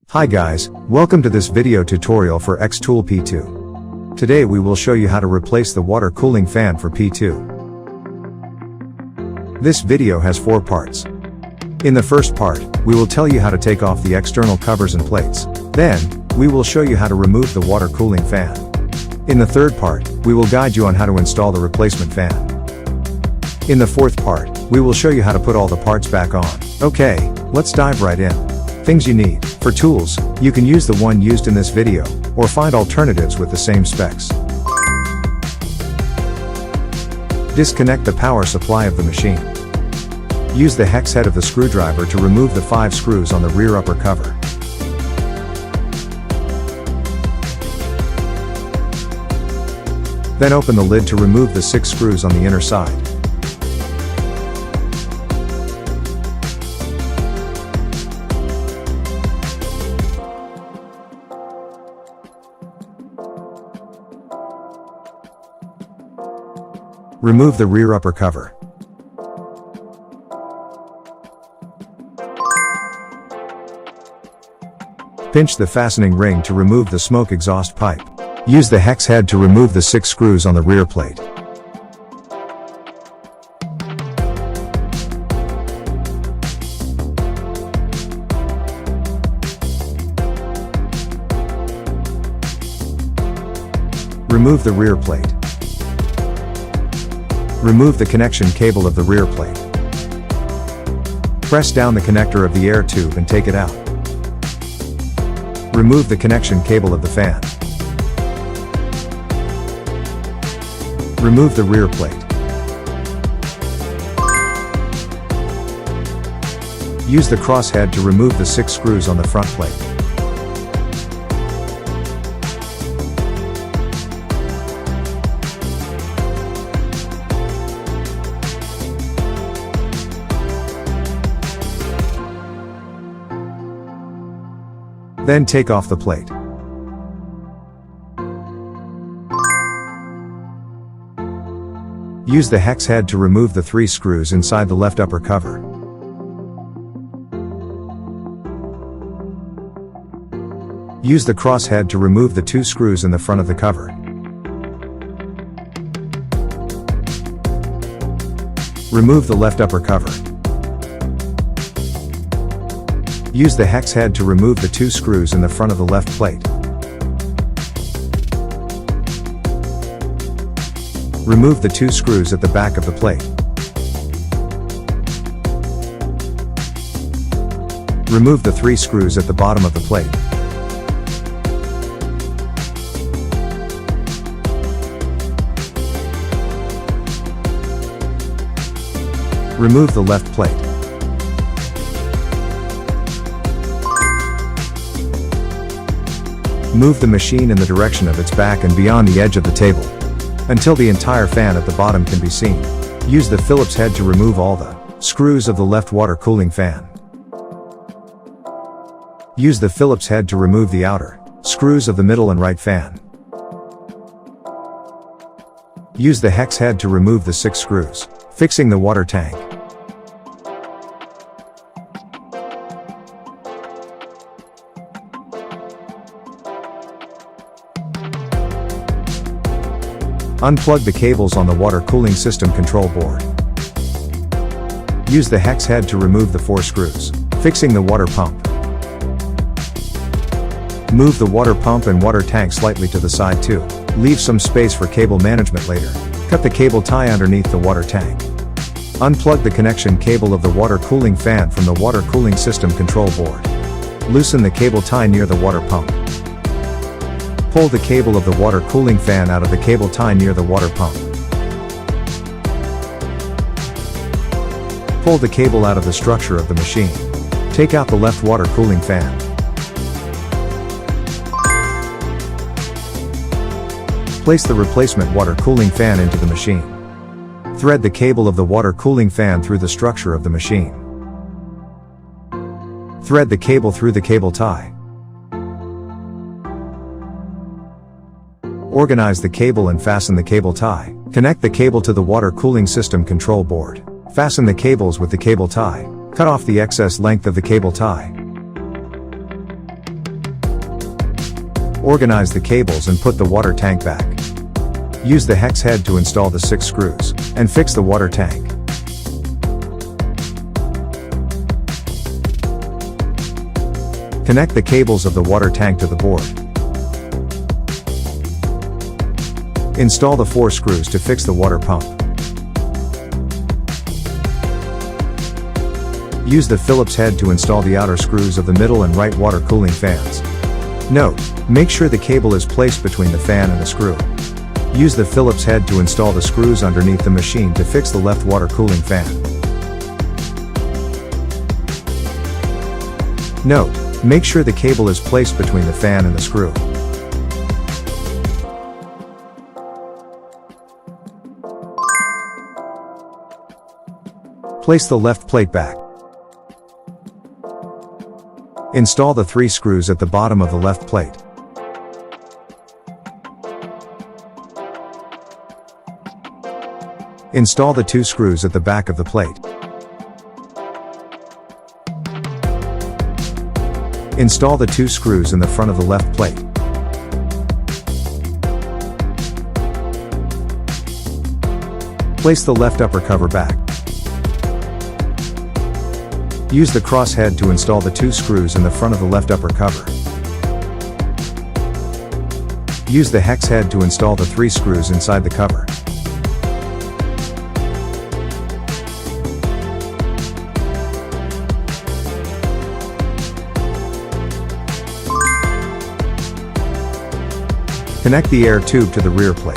Hi guys, welcome to this video tutorial for XTool P2. Today we will show you how to replace the water cooling fan for P2. This video has 4 parts. In the first part, we will tell you how to take off the external covers and plates. Then, we will show you how to remove the water cooling fan. In the third part, we will guide you on how to install the replacement fan. In the fourth part, we will show you how to put all the parts back on. Okay, let's dive right in. Things you need. For tools, you can use the one used in this video, or find alternatives with the same specs. Disconnect the power supply of the machine. Use the hex head of the screwdriver to remove the 5 screws on the rear upper cover. Then open the lid to remove the 6 screws on the inner side. Remove the rear upper cover. Pinch the fastening ring to remove the smoke exhaust pipe. Use the hex head to remove the 6 screws on the rear plate. Remove the rear plate. Remove the connection cable of the rear plate. Press down the connector of the air tube and take it out. Remove the connection cable of the fan. Remove the rear plate. Use the crosshead to remove the 6 screws on the front plate. Then take off the plate. Use the hex head to remove the 3 screws inside the left upper cover. Use the crosshead to remove the 2 screws in the front of the cover. Remove the left upper cover. Use the hex head to remove the 2 screws in the front of the left plate. Remove the 2 screws at the back of the plate. Remove the 3 screws at the bottom of the plate. Remove the left plate. Move the machine in the direction of its back and beyond the edge of the table, until the entire fan at the bottom can be seen. Use the Phillips head to remove all the screws of the left water cooling fan. Use the Phillips head to remove the outer screws of the middle and right fan. Use the hex head to remove the 6 screws, fixing the water tank. Unplug the cables on the water cooling system control board. Use the hex head to remove the 4 screws, fixing the water pump. Move the water pump and water tank slightly to the side too. Leave some space for cable management later. Cut the cable tie underneath the water tank. Unplug the connection cable of the water cooling fan from the water cooling system control board. Loosen the cable tie near the water pump. Pull the cable of the water cooling fan out of the cable tie near the water pump. Pull the cable out of the structure of the machine. Take out the left water cooling fan. Place the replacement water cooling fan into the machine. Thread the cable of the water cooling fan through the structure of the machine. Thread the cable through the cable tie. Organize the cable and fasten the cable tie. Connect the cable to the water cooling system control board. Fasten the cables with the cable tie. Cut off the excess length of the cable tie. Organize the cables and put the water tank back. Use the hex head to install the 6 screws, and fix the water tank. Connect the cables of the water tank to the board. Install the 4 screws to fix the water pump. Use the Phillips head to install the outer screws of the middle and right water cooling fans. Note: make sure the cable is placed between the fan and the screw. Use the Phillips head to install the screws underneath the machine to fix the left water cooling fan. Note: make sure the cable is placed between the fan and the screw. Place the left plate back. Install the 3 screws at the bottom of the left plate. Install the 2 screws at the back of the plate. Install the 2 screws in the front of the left plate. Place the left upper cover back. Use the cross head to install the 2 screws in the front of the left upper cover. Use the hex head to install the 3 screws inside the cover. Connect the air tube to the rear plate.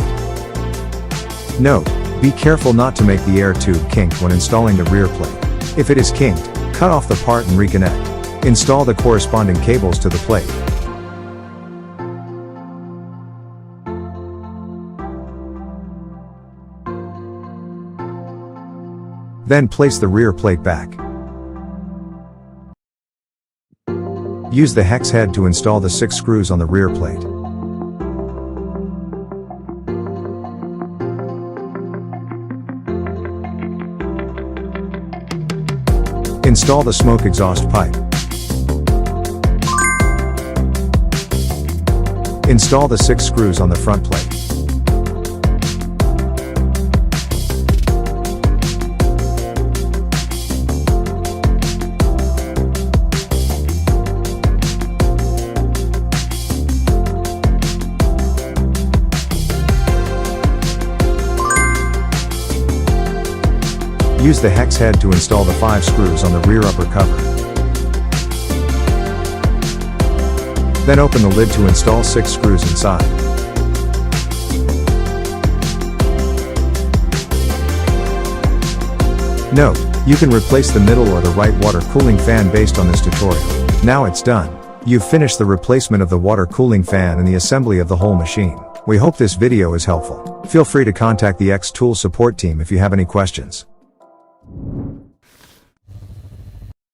Note: be careful not to make the air tube kink when installing the rear plate. If it is kinked, cut off the part and reconnect. Install the corresponding cables to the plate. Then place the rear plate back. Use the hex head to install the 6 screws on the rear plate. Install the smoke exhaust pipe. Install the 6 screws on the front plate. Use the hex head to install the 5 screws on the rear upper cover. Then open the lid to install 6 screws inside. Note: you can replace the middle or the right water cooling fan based on this tutorial. Now it's done. You've finished the replacement of the water cooling fan and the assembly of the whole machine. We hope this video is helpful. Feel free to contact the XTool support team if you have any questions.